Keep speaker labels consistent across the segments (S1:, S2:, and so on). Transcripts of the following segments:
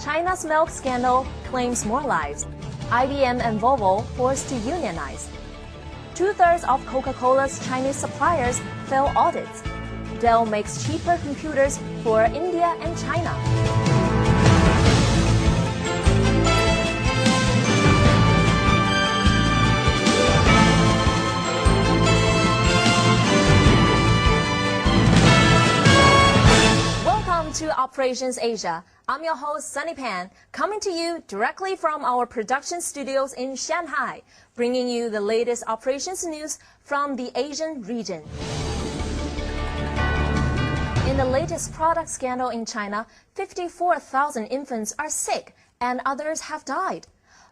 S1: China's milk scandal claims more lives. IBM and Volvo forced to unionize. Two-thirds of Coca-Cola's Chinese suppliers fail audits. Dell makes cheaper computers for India and China. Welcome to Operations Asia. I'm your host, Sunny Pan, coming to you directly from our production studios in Shanghai, bringing you the latest operations news from the Asian region. In the latest product scandal in China, 54,000 infants are sick and others have died.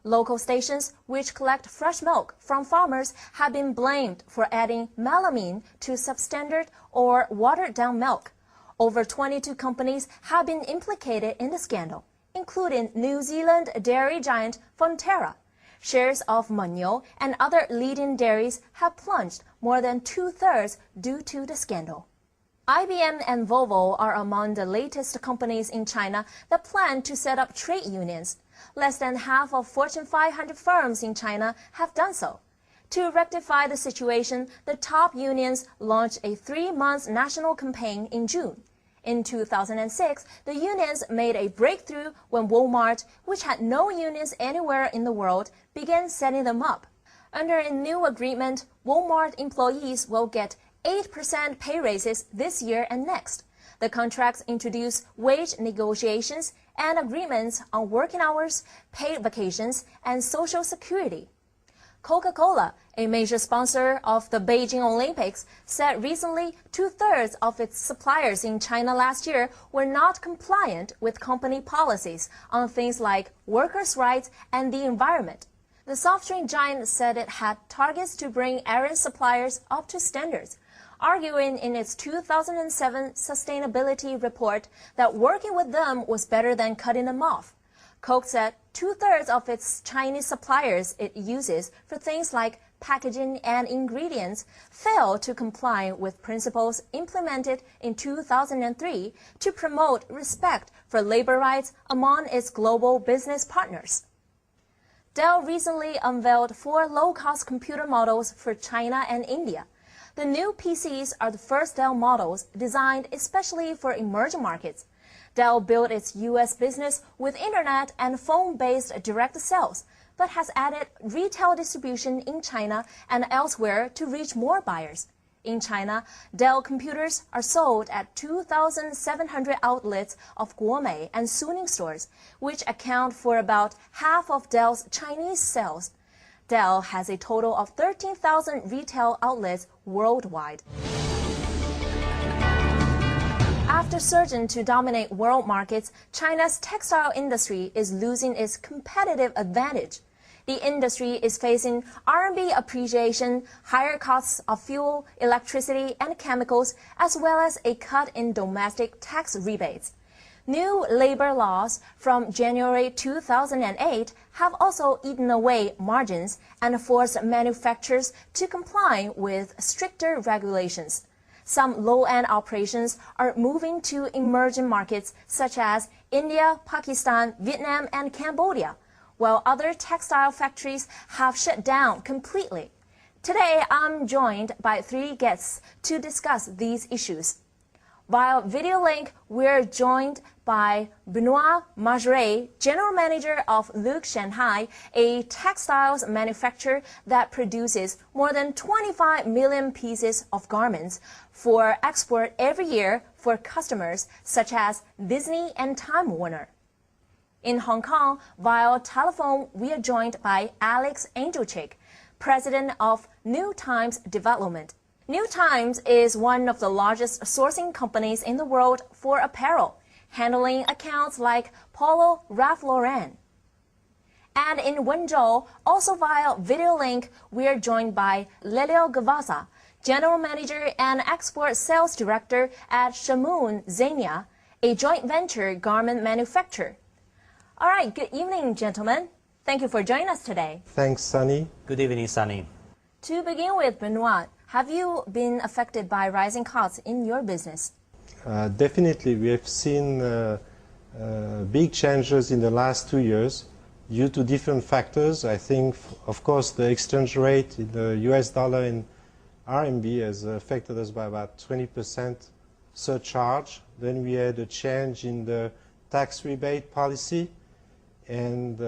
S1: Local stations which collect fresh milk from farmers have been blamed for adding melamine to substandard or watered-down milk. Over 22 companies have been implicated in the scandal, including New Zealand dairy giant Fonterra. Shares of Mengniu and other leading dairies have plunged more than two-thirds due to the scandal. IBM and Volvo are among the latest companies in China that plan to set up trade unions. Less than half of Fortune 500 firms in China have done so. To rectify the situation, the top unions launched a 3-month national campaign in June. In 2006, the unions made a breakthrough when Walmart, which had no unions anywhere in the world, began setting them up. Under a new agreement, Walmart employees will get 8% pay raises this year and next. The contracts introduce wage negotiations and agreements on working hours, paid vacations, and social security. Coca-Cola, a major sponsor of the Beijing Olympics, said recently two-thirds of its suppliers in China last year were not compliant with company policies on things like workers' rights and the environment. The soft drink giant said it had targets to bring errant suppliers up to standards, arguing in its 2007 sustainability report that working with them was better than cutting them off. Coke said two-thirds of its Chinese suppliers it uses for things like packaging and ingredients fail to comply with principles implemented in 2003 to promote respect for labor rights among its global business partners. Dell recently unveiled 4 low-cost computer models for China and India. The new PCs are the first Dell models designed especially for emerging markets. Dell built its U.S. business with internet and phone-based direct sales, but has added retail distribution in China and elsewhere to reach more buyers. In China, Dell computers are sold at 2,700 outlets of Guomei and Suning stores, which account for about half of Dell's Chinese sales. Dell has a total of 13,000 retail outlets worldwide. After surging to dominate world markets, China's textile industry is losing its competitive advantage. The industry is facing RMB appreciation, higher costs of fuel, electricity, and chemicals, as well as a cut in domestic tax rebates. New labor laws from January 2008 have also eaten away margins and forced manufacturers to comply with stricter regulations. Some low-end operations are moving to emerging markets such as India, Pakistan, Vietnam, and Cambodia, while other textile factories have shut down completely. Today, I'm joined by 3 guests to discuss these issues. Via video link, we're joined by Benoit Margeret, General Manager of Luke Shanghai, a textiles manufacturer that produces more than 25 million pieces of garments for export every year for customers such as Disney and Time Warner. In Hong Kong, via telephone, we are joined by Alex Angelchik, President of New Times Development. New Times is one of the largest sourcing companies in the world for apparel, handling accounts like Polo, Ralph Lauren. And in Wenzhou, also via video link, we are joined by Lelio Gavasa, General Manager and Export Sales Director at Shamoon Zania, a joint venture garment manufacturer. All right, good evening, gentlemen. Thank you for joining us today.
S2: Thanks, Sunny.
S3: Good evening, Sunny.
S1: To begin with, Benoit, have you been affected by rising costs in your business?
S2: Definitely, we have seen big changes in the last 2 years due to different factors. I think, of course, the exchange rate in the US dollar and RMB has affected us by about 20% surcharge. Then we had a change in the tax rebate policy, and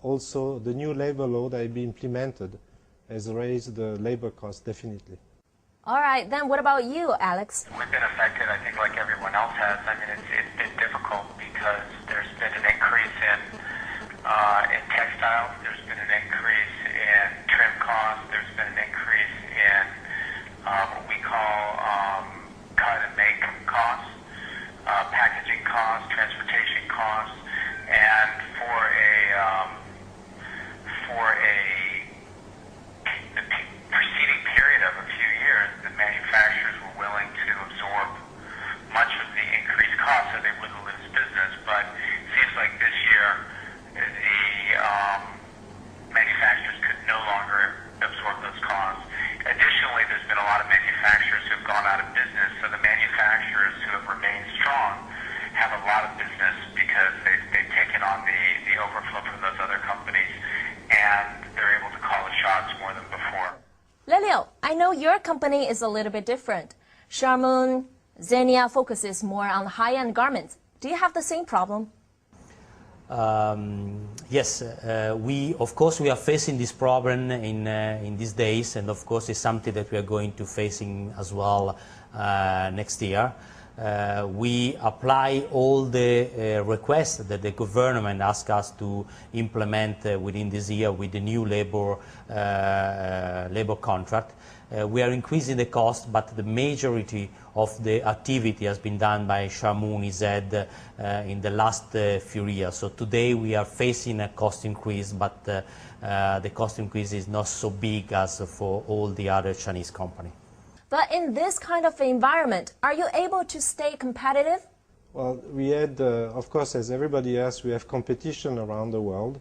S2: also the new labor law that has been implemented has raised the labor cost definitely.
S1: All right, then what about you, Alex?
S3: We've been affected, I think, like everyone else has. I mean, it's been difficult because there's been an increase in textiles, there's been an increase in trim costs, there's been an increase in what we call cut and make costs, packaging costs, transportation costs, and for the preceding period of a few years, the manufacturers were willing to absorb much of the increased costs so they wouldn't lose business. But it seems like this year the manufacturers could no longer absorb those costs. Additionally, there's been a lot of manufacturers who have gone out of business, so the manufacturers who have remained strong have a lot of business because they've taken on the overflow from those other companies, and they're able to call the shots more than before.
S1: Lelio, I know your company is a little bit different. Charmoon, Xenia focuses more on high-end garments. Do you have the same problem?
S4: Yes, of course we are facing this problem in these days, and of course it's something that we are going to facing as well next year. We apply all the requests that the government asked us to implement within this year with the new labor contract. We are increasing the cost, but the majority of the activity has been done by Charmoon IZ in the last few years. So today we are facing a cost increase, but the cost increase is not so big as for all the other Chinese companies.
S1: But in this kind of environment, are you able to stay competitive?
S2: Well, we had, of course, as everybody else, we have competition around the world.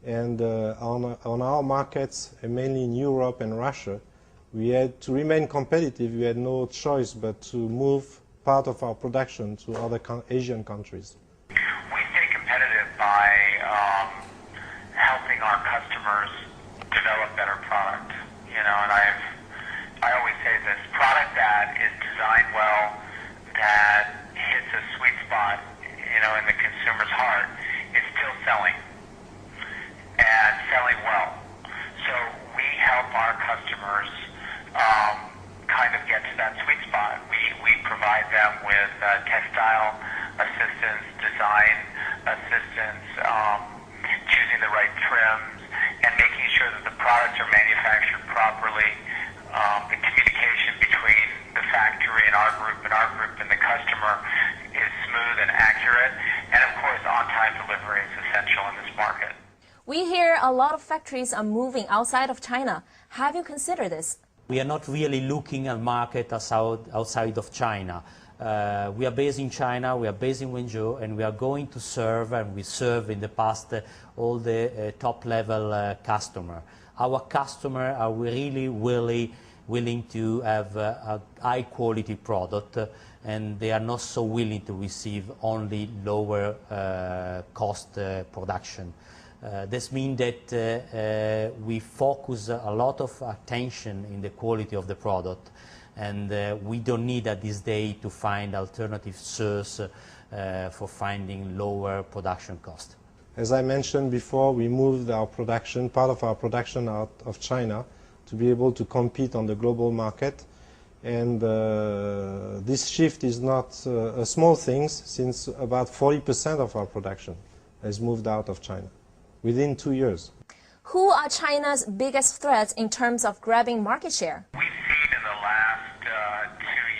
S2: And on our markets, mainly in Europe and Russia, we had to remain competitive. We had no choice but to move part of our production to other Asian countries.
S3: We stay competitive by helping our customers develop better product. You know, and I always say this, product that is designed well, that hits a sweet spot, you know, in the consumer's heart, is still selling, and selling well. So we help our customers kind of get to that sweet spot. We provide them with textile assistance, design assistance, choosing the right trims, and making sure that the products are manufactured properly. The communication between the factory and our group and the customer is smooth and accurate. And of course, on-time delivery is essential in this market.
S1: We hear a lot of factories are moving outside of China. Have you considered this?
S4: We are not really looking at market outside of China. We are based in China, we are based in Wenzhou, and we are going to serve, and we serve in the past, all the top-level customer. Our customers are really willing to have a high-quality product, and they are not so willing to receive only lower cost production. This means that we focus a lot of attention in the quality of the product, and we don't need at this day to find alternative source for finding lower production cost.
S2: As I mentioned before, we moved our production, part of our production out of China to be able to compete on the global market. And this shift is not a small thing, since about 40% of our production has moved out of China within 2 years.
S1: Who are China's biggest threats in terms of grabbing market share?
S3: We've seen in the last 2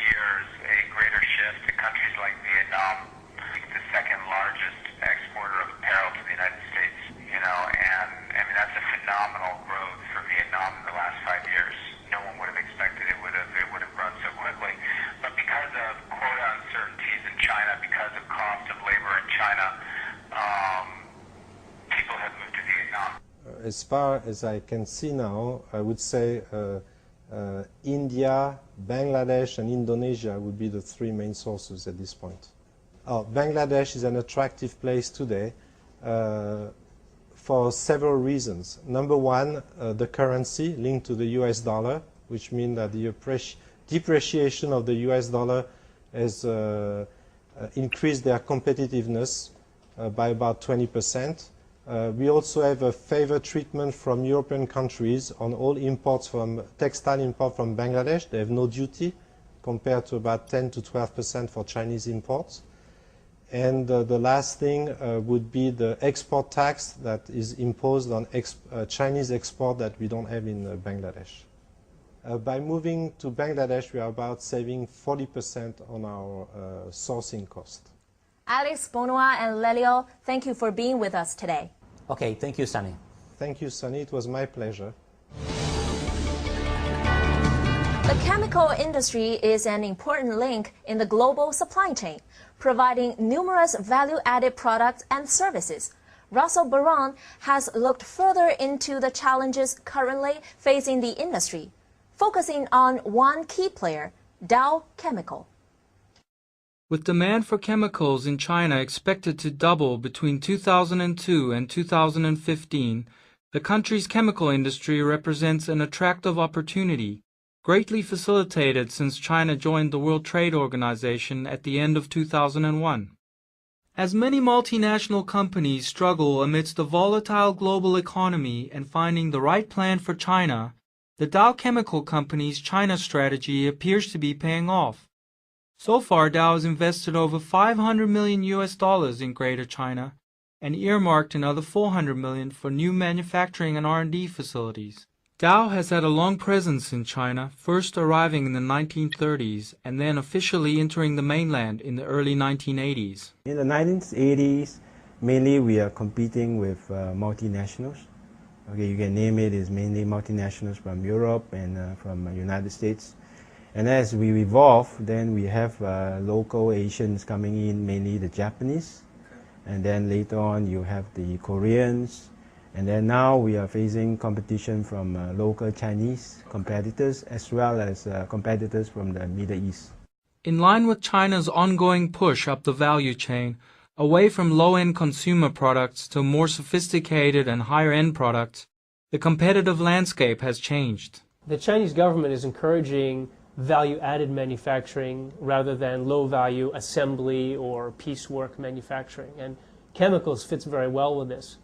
S3: years a greater shift to countries like Vietnam, the second largest exporter of apparel to the United States, you know, and I mean that's a phenomenal growth for Vietnam in the last 5 years. No one would have expected it would have grown so quickly. But because of quota uncertainties in China, because of cost of labor in China, people have moved to Vietnam.
S2: As far as I can see now, I would say India, Bangladesh, and Indonesia would be the three main sources at this point. Bangladesh is an attractive place today for several reasons. Number one, the currency linked to the US dollar, which means that the depreciation of the US dollar has increased their competitiveness by about 20%. We also have a favored treatment from European countries on all imports from textile import from Bangladesh. They have no duty compared to about 10 to 12% for Chinese imports. And the last thing would be the export tax that is imposed on Chinese export that we don't have in Bangladesh. By moving to Bangladesh, we are about saving 40% on our sourcing cost.
S1: Alex, Benoit, and Lelio, thank you for being with us today.
S4: Okay, thank you, Sunny.
S2: Thank you, Sunny. It was my pleasure.
S1: The chemical industry is an important link in the global supply chain, providing numerous value-added products and services. Russell Barron has looked further into the challenges currently facing the industry, focusing on one key player, Dow Chemical.
S5: With demand for chemicals in China expected to double between 2002 and 2015, the country's chemical industry represents an attractive opportunity, greatly facilitated since China joined the World Trade Organization at the end of 2001. As many multinational companies struggle amidst a volatile global economy and finding the right plan for China, the Dow Chemical Company's China strategy appears to be paying off. So far, Dow has invested over $500 million in Greater China and earmarked another $400 million for new manufacturing and R&D facilities. Dow has had a long presence in China, first arriving in the 1930s and then officially entering the mainland in the early 1980s.
S6: In the 1980s, mainly we are competing with multinationals. Okay, you can name it, is mainly multinationals from Europe and from the United States. And as we evolve, then we have local Asians coming in, mainly the Japanese. And then later on you have the Koreans. And then now we are facing competition from local Chinese competitors as well as competitors from the Middle East.
S5: In line with China's ongoing push up the value chain, away from low-end consumer products to more sophisticated and higher-end products, the competitive landscape has changed.
S7: The Chinese government is encouraging value-added manufacturing rather than low-value assembly or piecework manufacturing, and chemicals fits very well with this.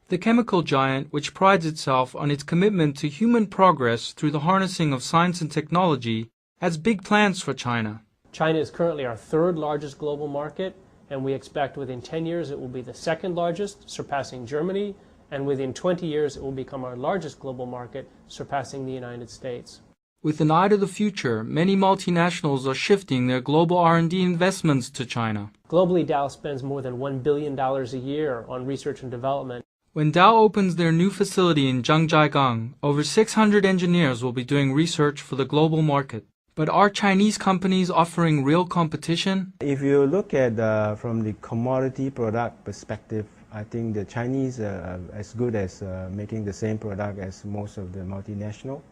S5: The chemical giant, which prides itself on its commitment to human progress through the harnessing of science and technology, has big plans for China.
S7: China is currently our third largest global market, and we expect within 10 years it will be the second largest, surpassing Germany, and within 20 years it will become our largest global market, surpassing the United States.
S5: With an eye to the future, many multinationals are shifting their global R&D investments to China.
S7: Globally, Dow spends more than $1 billion a year on research and development.
S5: When Dow opens their new facility in Zhangjiagang, over 600 engineers will be doing research for the global market. But are Chinese companies offering real competition?
S6: If you look at from the commodity product perspective, I think the Chinese are as good as making the same product as most of the multinational.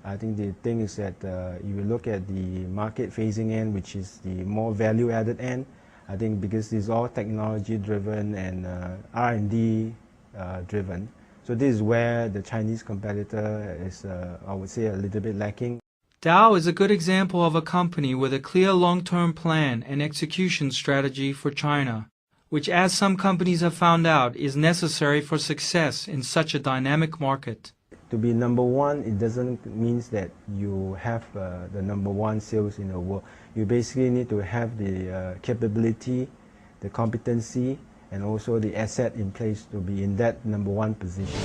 S6: I think the thing is that if you look at the market-facing end, which is the more value-added end, I think because it's all technology-driven and R&D driven, so this is where the Chinese competitor is, I would say, a little bit lacking.
S5: Dow is a good example of a company with a clear long-term plan and execution strategy for China, which, as some companies have found out, is necessary for success in such a dynamic market.
S6: To be number one, it doesn't mean that you have the number one sales in the world. You basically need to have the capability, the competency, and also the asset in place to be in that number one position.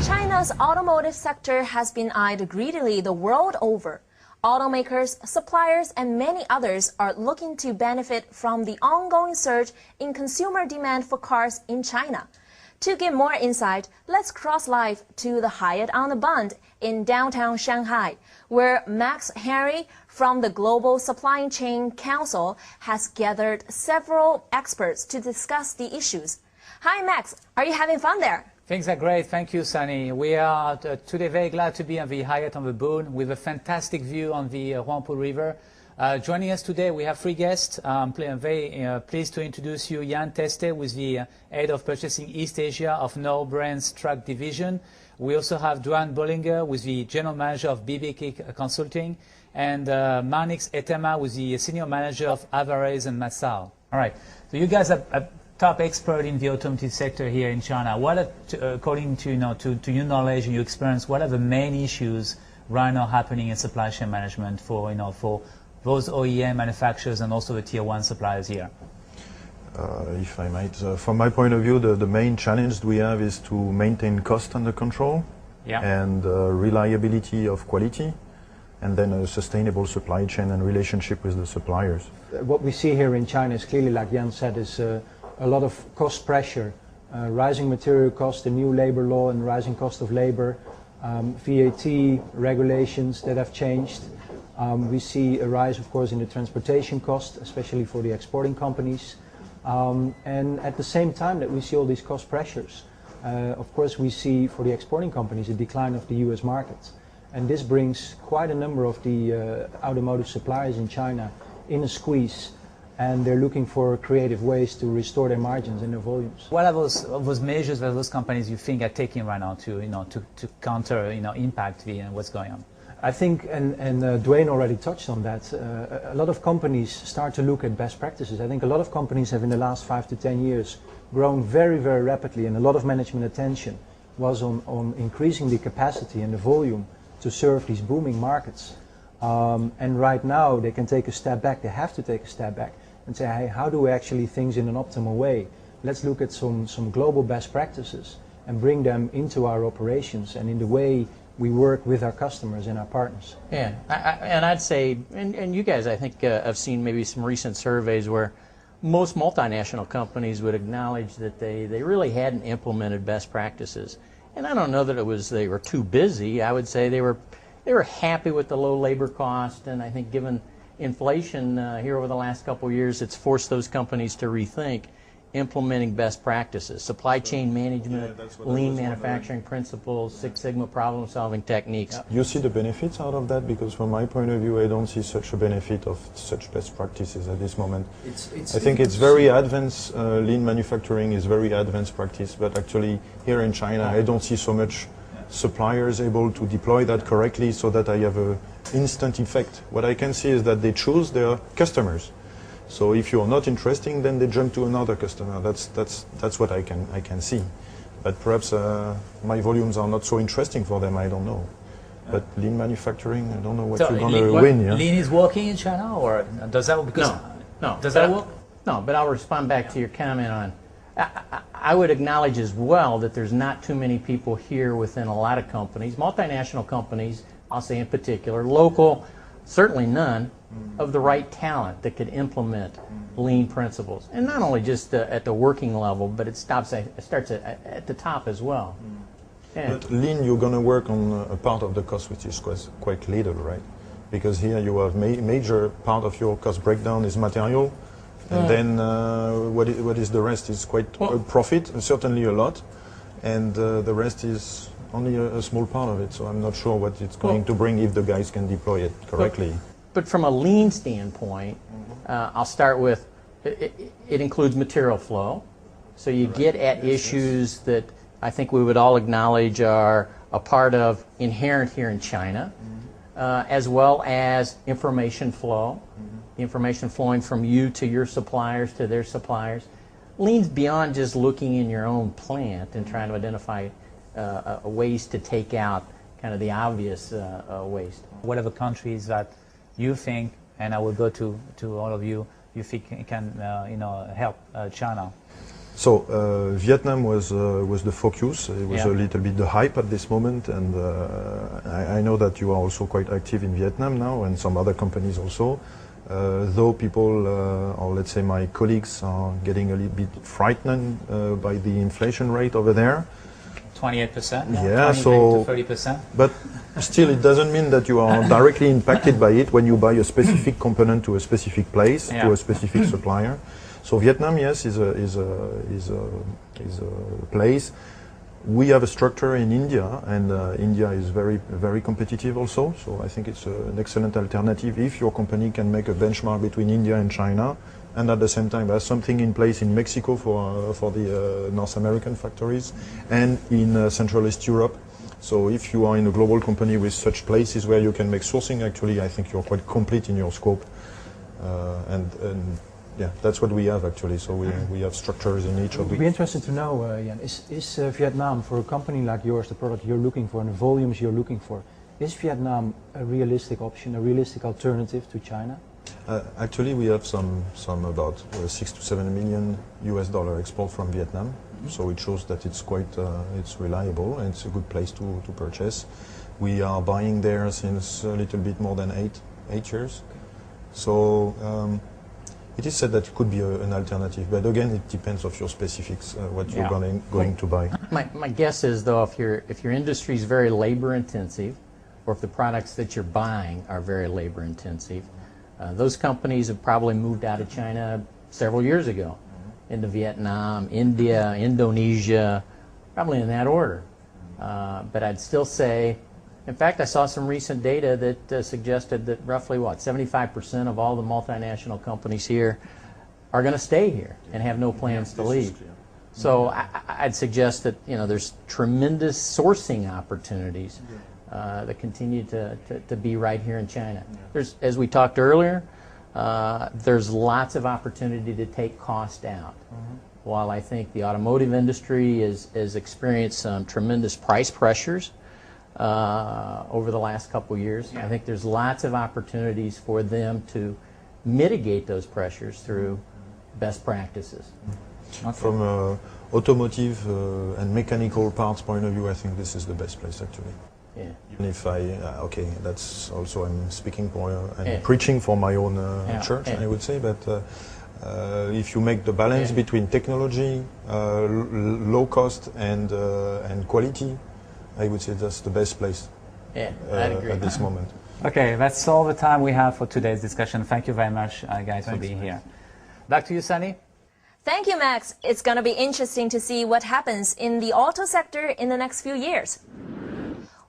S1: China's automotive sector has been eyed greedily the world over. Automakers, suppliers, and many others are looking to benefit from the ongoing surge in consumer demand for cars in China. To get more insight, let's cross live to the Hyatt on the Bund in downtown Shanghai, where Max Henry from the Global Supply Chain Council has gathered several experts to discuss the issues. Hi, Max. Are you having fun there?
S8: Things are great. Thank you, Sunny. We are today very glad to be on the Hyatt on the Bund with a fantastic view on the Huangpu River. Joining us today, we have three guests. I'm very pleased to introduce you Jan Teste, who is the head of purchasing East Asia of No Brands Truck Division. We also have Duan Bollinger, who is the general manager of BBK Consulting, and Marnix Etema, who is the senior manager of Alvarez and Massal. All right, so you guys are top expert in the automotive sector here in China. What are, according to, to your knowledge and your experience, what are the main issues right now happening in supply chain management for, for those OEM manufacturers and also the tier 1 suppliers here?
S9: If I might, from my point of view, the main challenge we have is to maintain cost under control and reliability of quality, and then a sustainable supply chain and relationship with the suppliers.
S10: What we see here in China is clearly, like Jan said, is a lot of cost pressure, rising material cost, the new labor law and rising cost of labor, VAT regulations that have changed. We see a rise, of course, in the transportation cost, especially for the exporting companies. And at the same time that we see all these cost pressures, of course, we see for the exporting companies a decline of the US market. And this brings quite a number of the automotive suppliers in China in a squeeze, and they're looking for creative ways to restore their margins and their volumes.
S8: What are those measures that those companies you think are taking right now to, to counter, impact what's going on?
S10: I think, and Dwayne already touched on that, a lot of companies start to look at best practices. I think a lot of companies have in the last 5 to 10 years grown very, very rapidly, and a lot of management attention was on increasing the capacity and the volume to serve these booming markets. And right now they can take a step back, they have to take a step back and say, hey, how do we actually things in an optimal way? Let's look at some global best practices and bring them into our operations and in the way we work with our customers and our partners.
S11: Yeah, and I'd say, and you guys I think have seen maybe some recent surveys where most multinational companies would acknowledge that they really hadn't implemented best practices. And I don't know that it was they were too busy. I would say they were happy with the low labor cost, and I think given inflation here over the last couple of years, it's forced those companies to rethink implementing best practices, supply chain management, lean manufacturing principles, Six Sigma problem-solving techniques.
S9: You see the benefits out of that? Because from my point of view, I don't see such a benefit of such best practices at this moment. I think it's very advanced, lean manufacturing is very advanced practice, but actually here in China, I don't see so much suppliers able to deploy that correctly so that I have an instant effect. What I can see is that they choose their customers. So if you're not interesting, then they jump to another customer. That's what I can see. But perhaps my volumes are not so interesting for them. I don't know. But lean manufacturing, I don't know what you're going to win. Yeah?
S8: Lean is working in China, or does that because
S11: no?
S8: Does that work?
S11: No, but I'll respond back to your comment on. I would acknowledge as well that there's not too many people here within a lot of companies, multinational companies. I'll say in particular, local, certainly none. Of the right talent that could implement lean principles, and not only just at the working level, but it starts at the top as well.
S9: But lean, you're going to work on a part of the cost which is quite little, right? Because here you have major part of your cost breakdown is material, and then what is the rest is quite profit, certainly a lot, and the rest is only a small part of it. So I'm not sure what it's going to bring if the guys can deploy it correctly.
S11: But from a lean standpoint, I'll start with, it includes material flow. So you get at issues that I think we would all acknowledge are a part of inherent here in China, as well as information flow, information flowing from you to your suppliers to their suppliers. Lean's beyond just looking in your own plant and trying to identify ways to take out kind of the obvious waste.
S8: Whatever countries that you think, and I will go to all of you, you think can help China?
S9: So Vietnam was the focus. It was a little bit the hype at this moment, and I know that you are also quite active in Vietnam now, and some other companies also. Though people, or let's say my colleagues, are getting a little bit frightened by the inflation rate over there.
S8: 28%?
S9: Yeah, so
S8: 30%.
S9: But still, it doesn't mean that you are directly impacted by it when you buy a specific component to a specific place, to a specific supplier. So Vietnam, yes, is a place. We have a structure in India, and India is very competitive also. So I think it's an excellent alternative if your company can make a benchmark between India and China, and at the same time has something in place in Mexico for the North American factories, and in Central East Europe. So if you are in a global company with such places where you can make sourcing, actually, I think you're quite complete in your scope. And yeah, that's what we have actually. So we have structures in each of the...
S10: I'd be interested to know, Jan, is Vietnam, for a company like yours, the product you're looking for and the volumes you're looking for, is Vietnam a realistic option, a realistic alternative to China?
S9: Actually, we have some about $6 to $7 million export from Vietnam. Mm-hmm. So it shows that it's quite it's reliable and it's a good place to purchase. We are buying there since a little bit more than eight years. Okay. So it is said that it could be an alternative, but again, it depends of your specifics, what you're going to buy.
S11: My guess is, though, if your industry is very labor intensive, or if the products that you're buying are very labor intensive, those companies have probably moved out of China several years ago into Vietnam, India, Indonesia, probably in that order. But I'd still say, in fact, I saw some recent data that suggested that roughly, 75% of all the multinational companies here are going to stay here and have no plans to leave. So I'd suggest that there's tremendous sourcing opportunities that continue to be right here in China. There's, as we talked earlier, there's lots of opportunity to take cost out. While I think the automotive industry has experienced some tremendous price pressures over the last couple of years, I think there's lots of opportunities for them to mitigate those pressures through best practices.
S9: Okay. From automotive and mechanical parts point of view, I think this is the best place actually. Yeah. Even if okay, that's also I'm speaking for and preaching for my own church, I would say, but if you make the balance between technology, low cost, and quality, I would say that's the best place
S11: I'd agree.
S9: at this moment.
S12: Okay, that's all the time we have for today's discussion. Thank you very much, guys, for being here. Back to you, Sunny.
S1: Thank you, Max. It's going to be interesting to see what happens in the auto sector in the next few years.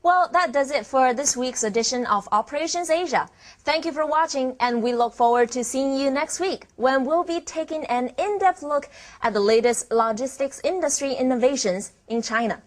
S1: Well, that does it for this week's edition of Operations Asia. Thank you for watching, and we look forward to seeing you next week when we'll be taking an in-depth look at the latest logistics industry innovations in China.